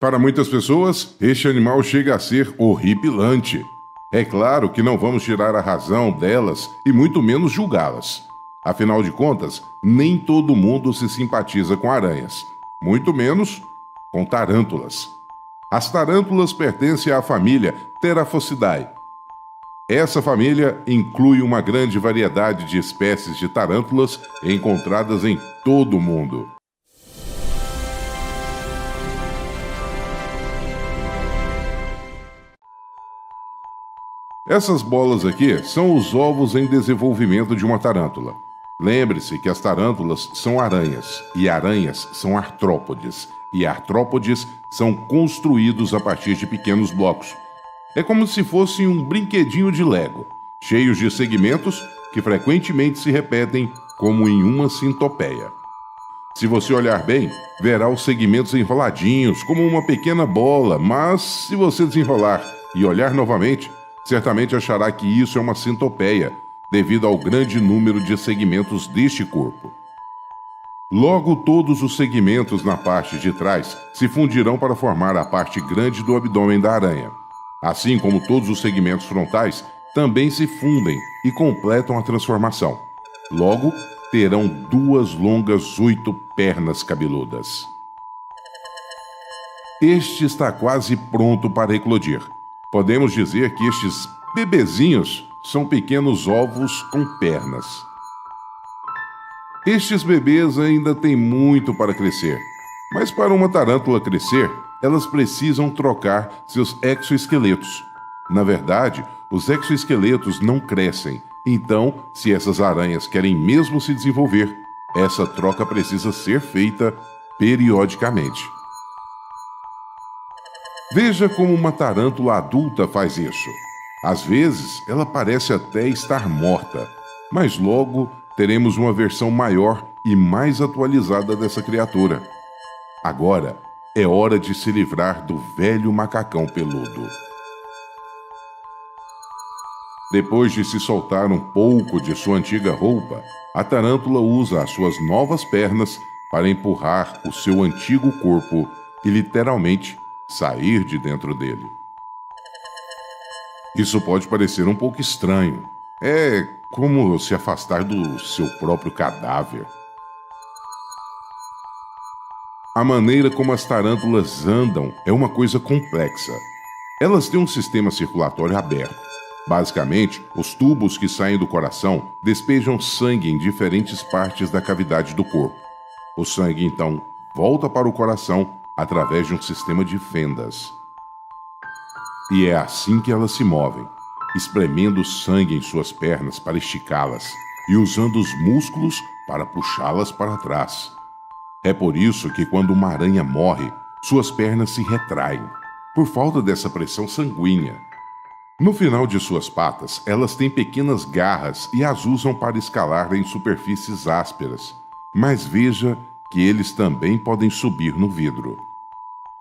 Para muitas pessoas, este animal chega a ser horripilante. É claro que não vamos tirar a razão delas e muito menos julgá-las. Afinal de contas, nem todo mundo se simpatiza com aranhas, muito menos com tarântulas. As tarântulas pertencem à família Theraphosidae. Essa família inclui uma grande variedade de espécies de tarântulas encontradas em todo o mundo. Essas bolas aqui são os ovos em desenvolvimento de uma tarântula. Lembre-se que as tarântulas são aranhas, e aranhas são artrópodes, e artrópodes são construídos a partir de pequenos blocos. É como se fosse um brinquedinho de Lego, cheios de segmentos que frequentemente se repetem como em uma sintopeia. Se você olhar bem, verá os segmentos enroladinhos, como uma pequena bola, mas se você desenrolar e olhar novamente, certamente achará que isso é uma sintopeia, devido ao grande número de segmentos deste corpo. Logo, todos os segmentos na parte de trás se fundirão para formar a parte grande do abdômen da aranha. Assim como todos os segmentos frontais também se fundem e completam a transformação. Logo, terão 2 longas 8 pernas cabeludas. Este está quase pronto para eclodir. Podemos dizer que estes bebezinhos são pequenos ovos com pernas. Estes bebês ainda têm muito para crescer, mas para uma tarântula crescer, elas precisam trocar seus exoesqueletos. Na verdade, os exoesqueletos não crescem, então, se essas aranhas querem mesmo se desenvolver, essa troca precisa ser feita periodicamente. Veja como uma tarântula adulta faz isso. Às vezes, ela parece até estar morta, mas logo teremos uma versão maior e mais atualizada dessa criatura. Agora é hora de se livrar do velho macacão peludo. Depois de se soltar um pouco de sua antiga roupa, a tarântula usa as suas novas pernas para empurrar o seu antigo corpo e literalmente sair de dentro dele. Isso pode parecer um pouco estranho. É como se afastar do seu próprio cadáver. A maneira como as tarântulas andam é uma coisa complexa. Elas têm um sistema circulatório aberto. Basicamente, os tubos que saem do coração despejam sangue em diferentes partes da cavidade do corpo. O sangue, então, volta para o coração através de um sistema de fendas. E é assim que elas se movem, espremendo sangue em suas pernas para esticá-las e usando os músculos para puxá-las para trás. É por isso que quando uma aranha morre, suas pernas se retraem, por falta dessa pressão sanguínea. No final de suas patas, elas têm pequenas garras e as usam para escalar em superfícies ásperas. Mas veja que eles também podem subir no vidro.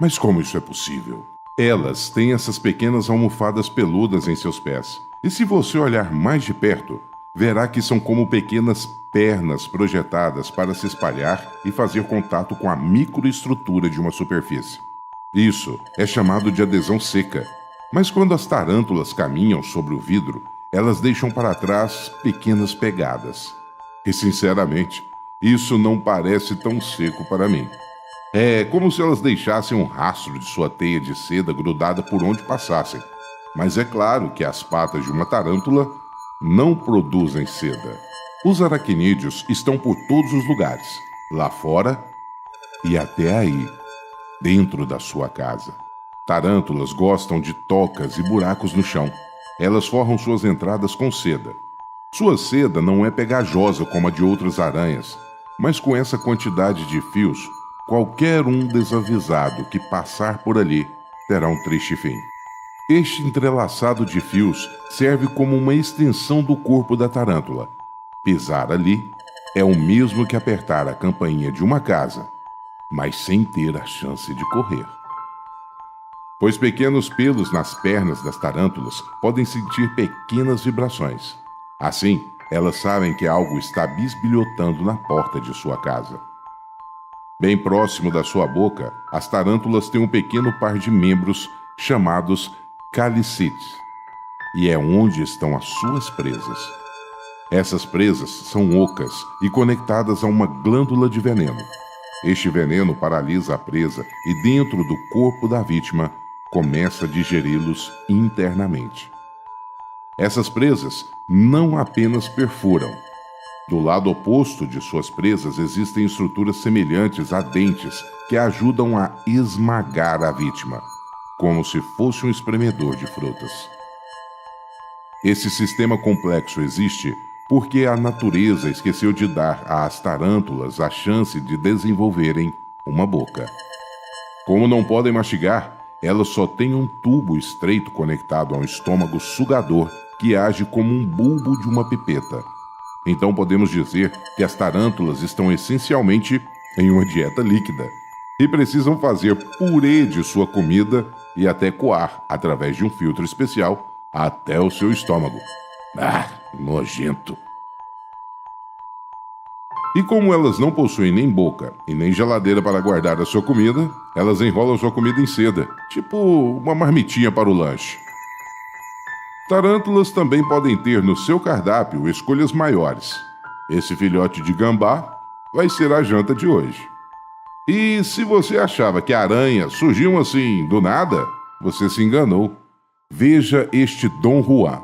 Mas como isso é possível? Elas têm essas pequenas almofadas peludas em seus pés. E se você olhar mais de perto, verá que são como pequenas pernas projetadas para se espalhar e fazer contato com a microestrutura de uma superfície. Isso é chamado de adesão seca. Mas quando as tarântulas caminham sobre o vidro, elas deixam para trás pequenas pegadas. E, sinceramente, isso não parece tão seco para mim. É como se elas deixassem um rastro de sua teia de seda grudada por onde passassem. Mas é claro que as patas de uma tarântula não produzem seda. Os aracnídeos estão por todos os lugares, lá fora e até aí, dentro da sua casa. Tarântulas gostam de tocas e buracos no chão. Elas forram suas entradas com seda. Sua seda não é pegajosa como a de outras aranhas, mas com essa quantidade de fios, qualquer um desavisado que passar por ali terá um triste fim. Este entrelaçado de fios serve como uma extensão do corpo da tarântula. Pisar ali é o mesmo que apertar a campainha de uma casa, mas sem ter a chance de correr. Pois pequenos pelos nas pernas das tarântulas podem sentir pequenas vibrações. Assim, elas sabem que algo está bisbilhotando na porta de sua casa. Bem próximo da sua boca, as tarântulas têm um pequeno par de membros chamados calicites, e é onde estão as suas presas. Essas presas são ocas e conectadas a uma glândula de veneno. Este veneno paralisa a presa e, dentro do corpo da vítima, começa a digeri-los internamente. Essas presas não apenas perfuram. Do lado oposto de suas presas existem estruturas semelhantes a dentes que ajudam a esmagar a vítima, como se fosse um espremedor de frutas. Esse sistema complexo existe porque a natureza esqueceu de dar às tarântulas a chance de desenvolverem uma boca. Como não podem mastigar, elas só têm um tubo estreito conectado a um estômago sugador que age como um bulbo de uma pipeta. Então podemos dizer que as tarântulas estão essencialmente em uma dieta líquida e precisam fazer purê de sua comida e até coar, através de um filtro especial, até o seu estômago. Ah, nojento! E como elas não possuem nem boca e nem geladeira para guardar a sua comida, elas enrolam sua comida em seda, tipo uma marmitinha para o lanche. Tarântulas também podem ter no seu cardápio escolhas maiores. Esse filhote de gambá vai ser a janta de hoje. E se você achava que aranhas surgiam assim do nada, você se enganou. Veja este Dom Juan.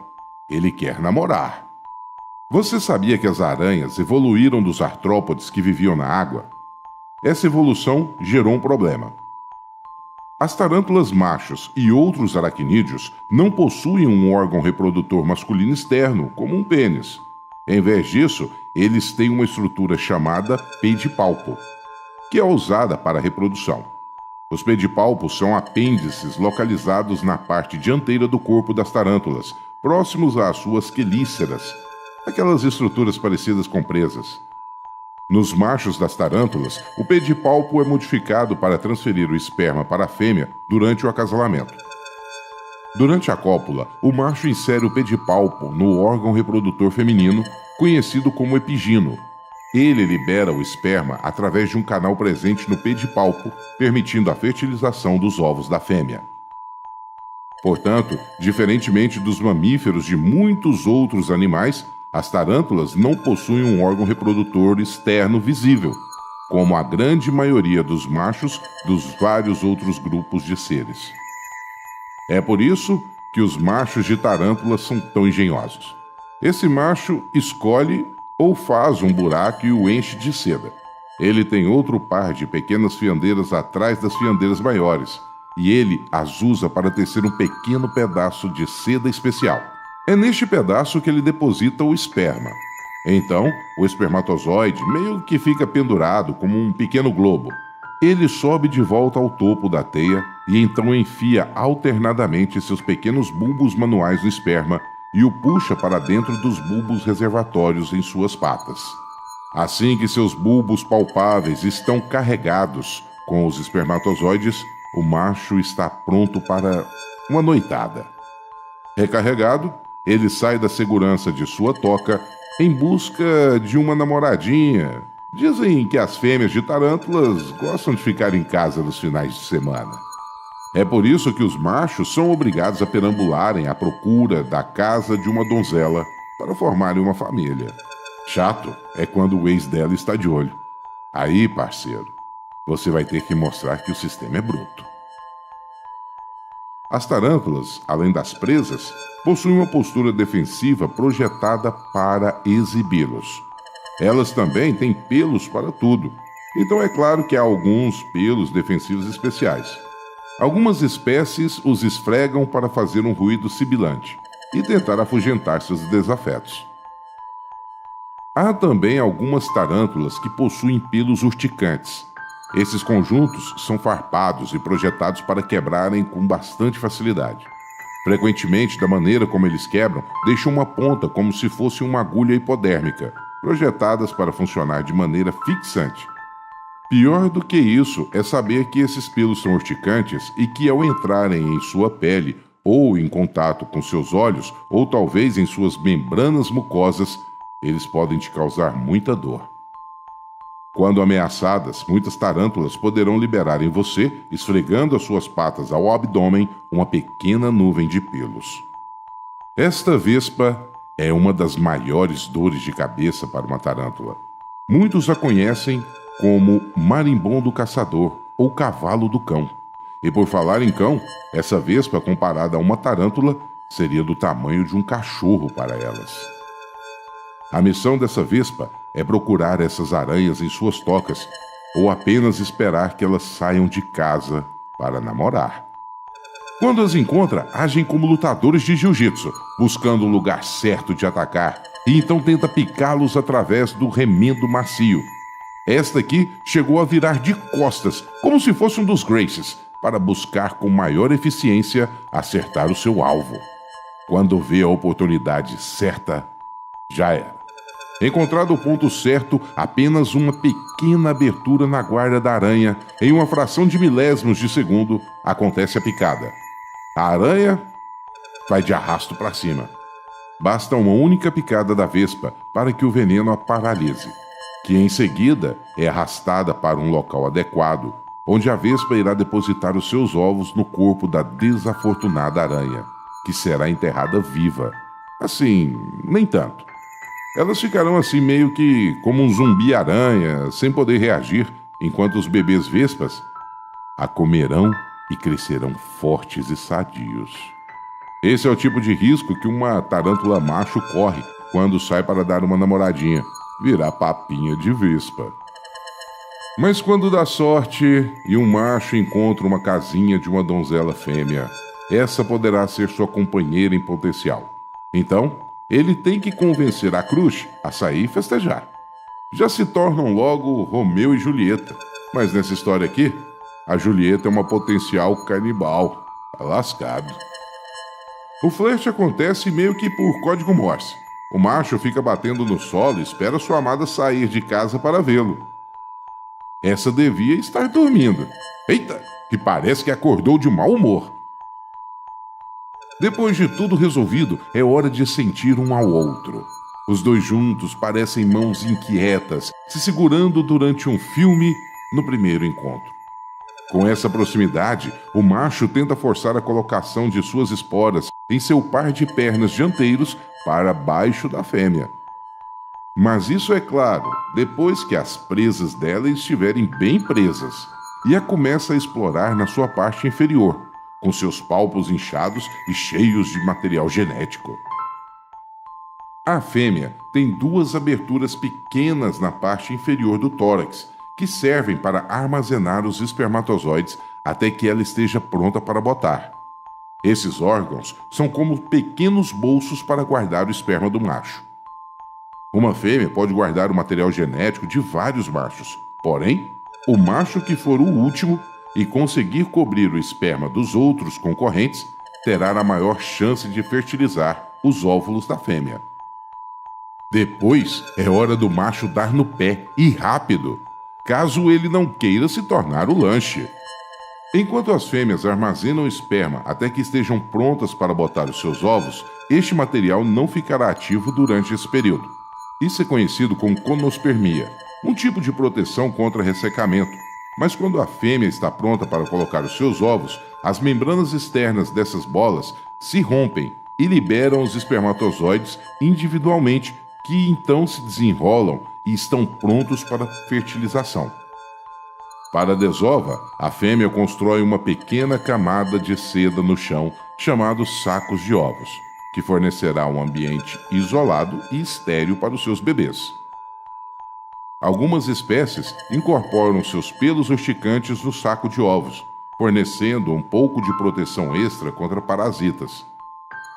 Ele quer namorar. Você sabia que as aranhas evoluíram dos artrópodes que viviam na água? Essa evolução gerou um problema. As tarântulas machos e outros aracnídeos não possuem um órgão reprodutor masculino externo, como um pênis. Em vez disso, eles têm uma estrutura chamada pedipalpo, que é usada para a reprodução. Os pedipalpos são apêndices localizados na parte dianteira do corpo das tarântulas, próximos às suas quelíceras, aquelas estruturas parecidas com presas. Nos machos das tarântulas, o pedipalpo é modificado para transferir o esperma para a fêmea durante o acasalamento. Durante a cópula, o macho insere o pedipalpo no órgão reprodutor feminino, conhecido como epigino. Ele libera o esperma através de um canal presente no pedipalpo, permitindo a fertilização dos ovos da fêmea. Portanto, diferentemente dos mamíferos de muitos outros animais, as tarântulas não possuem um órgão reprodutor externo visível, como a grande maioria dos machos dos vários outros grupos de seres. É por isso que os machos de tarântulas são tão engenhosos. Esse macho escolhe ou faz um buraco e o enche de seda. Ele tem outro par de pequenas fiandeiras atrás das fiandeiras maiores, e ele as usa para tecer um pequeno pedaço de seda especial. É neste pedaço que ele deposita o esperma. Então, o espermatozoide meio que fica pendurado como um pequeno globo. Ele sobe de volta ao topo da teia e então enfia alternadamente seus pequenos bulbos manuais no esperma e o puxa para dentro dos bulbos reservatórios em suas patas. Assim que seus bulbos palpáveis estão carregados com os espermatozoides, o macho está pronto para uma noitada. Recarregado, ele sai da segurança de sua toca em busca de uma namoradinha. Dizem que as fêmeas de tarântulas gostam de ficar em casa nos finais de semana. É por isso que os machos são obrigados a perambularem à procura da casa de uma donzela para formarem uma família. Chato é quando o ex dela está de olho. Aí, parceiro, você vai ter que mostrar que o sistema é bruto. As tarântulas, além das presas, possuem uma postura defensiva projetada para exibi-los. Elas também têm pelos para tudo, então é claro que há alguns pelos defensivos especiais. Algumas espécies os esfregam para fazer um ruído sibilante e tentar afugentar seus desafetos. Há também algumas tarântulas que possuem pelos urticantes. Esses conjuntos são farpados e projetados para quebrarem com bastante facilidade. Frequentemente, da maneira como eles quebram, deixam uma ponta como se fosse uma agulha hipodérmica, projetadas para funcionar de maneira fixante. Pior do que isso é saber que esses pelos são urticantes e que, ao entrarem em sua pele, ou em contato com seus olhos, ou talvez em suas membranas mucosas, eles podem te causar muita dor. Quando ameaçadas, muitas tarântulas poderão liberar em você, esfregando as suas patas ao abdômen, uma pequena nuvem de pelos. Esta vespa é uma das maiores dores de cabeça para uma tarântula. Muitos a conhecem como marimbondo caçador ou cavalo do cão. E por falar em cão, essa vespa comparada a uma tarântula seria do tamanho de um cachorro para elas. A missão dessa vespa é procurar essas aranhas em suas tocas ou apenas esperar que elas saiam de casa para namorar. Quando as encontra, agem como lutadores de jiu-jitsu, buscando o lugar certo de atacar, e então tenta picá-los através do remendo macio. Esta aqui chegou a virar de costas, como se fosse um dos Gracies, para buscar com maior eficiência acertar o seu alvo. Quando vê a oportunidade certa, já era. Encontrado o ponto certo, apenas uma pequena abertura na guarda da aranha, em uma fração de milésimos de segundo, acontece a picada. A aranha vai de arrasto para cima. Basta uma única picada da vespa para que o veneno a paralise, que em seguida é arrastada para um local adequado, onde a vespa irá depositar os seus ovos no corpo da desafortunada aranha, que será enterrada viva. Assim, nem tanto. Elas ficarão assim meio que como um zumbi-aranha, sem poder reagir, enquanto os bebês vespas a comerão e crescerão fortes e sadios. Esse é o tipo de risco que uma tarântula macho corre quando sai para dar uma namoradinha, virar papinha de vespa. Mas quando dá sorte e um macho encontra uma casinha de uma donzela fêmea, essa poderá ser sua companheira em potencial. Então, ele tem que convencer a crush a sair e festejar. Já se tornam logo Romeu e Julieta, mas nessa história aqui, a Julieta é uma potencial canibal. Tá lascado. O flerte acontece meio que por código Morse. O macho fica batendo no solo e espera sua amada sair de casa para vê-lo. Essa devia estar dormindo. Eita, que parece que acordou de mau humor. Depois de tudo resolvido, é hora de sentir um ao outro. Os dois juntos parecem mãos inquietas, se segurando durante um filme no primeiro encontro. Com essa proximidade, o macho tenta forçar a colocação de suas esporas em seu par de pernas dianteiros para baixo da fêmea. Mas isso é claro, depois que as presas dela estiverem bem presas, e a começa a explorar na sua parte inferior, com seus palpos inchados e cheios de material genético. A fêmea tem duas aberturas pequenas na parte inferior do tórax, que servem para armazenar os espermatozoides até que ela esteja pronta para botar. Esses órgãos são como pequenos bolsos para guardar o esperma do macho. Uma fêmea pode guardar o material genético de vários machos, porém, o macho que for o último e conseguir cobrir o esperma dos outros concorrentes terá a maior chance de fertilizar os óvulos da fêmea. Depois é hora do macho dar no pé, e rápido, caso ele não queira se tornar o lanche. Enquanto as fêmeas armazenam esperma até que estejam prontas para botar os seus ovos, este material não ficará ativo durante esse período. Isso é conhecido como conospermia, um tipo de proteção contra ressecamento. Mas quando a fêmea está pronta para colocar os seus ovos, as membranas externas dessas bolas se rompem e liberam os espermatozoides individualmente, que então se desenrolam e estão prontos para fertilização. Para a desova, a fêmea constrói uma pequena camada de seda no chão, chamados sacos de ovos, que fornecerá um ambiente isolado e estéril para os seus bebês. Algumas espécies incorporam seus pelos urticantes no saco de ovos, fornecendo um pouco de proteção extra contra parasitas.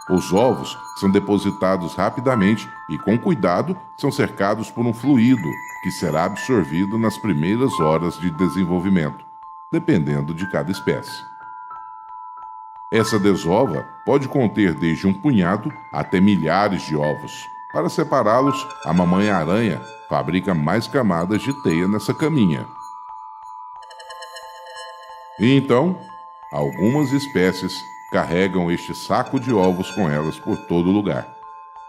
Os ovos são depositados rapidamente e, com cuidado, são cercados por um fluido que será absorvido nas primeiras horas de desenvolvimento, dependendo de cada espécie. Essa desova pode conter desde um punhado até milhares de ovos. Para separá-los, a mamãe-aranha fabrica mais camadas de teia nessa caminha. E então, algumas espécies carregam este saco de ovos com elas por todo lugar,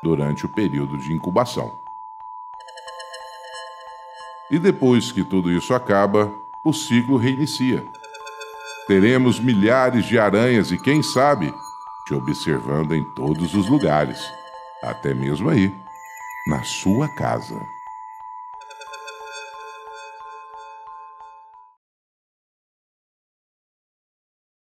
durante o período de incubação. E depois que tudo isso acaba, o ciclo reinicia. Teremos milhares de aranhas e, quem sabe, te observando em todos os lugares, até mesmo aí, na sua casa.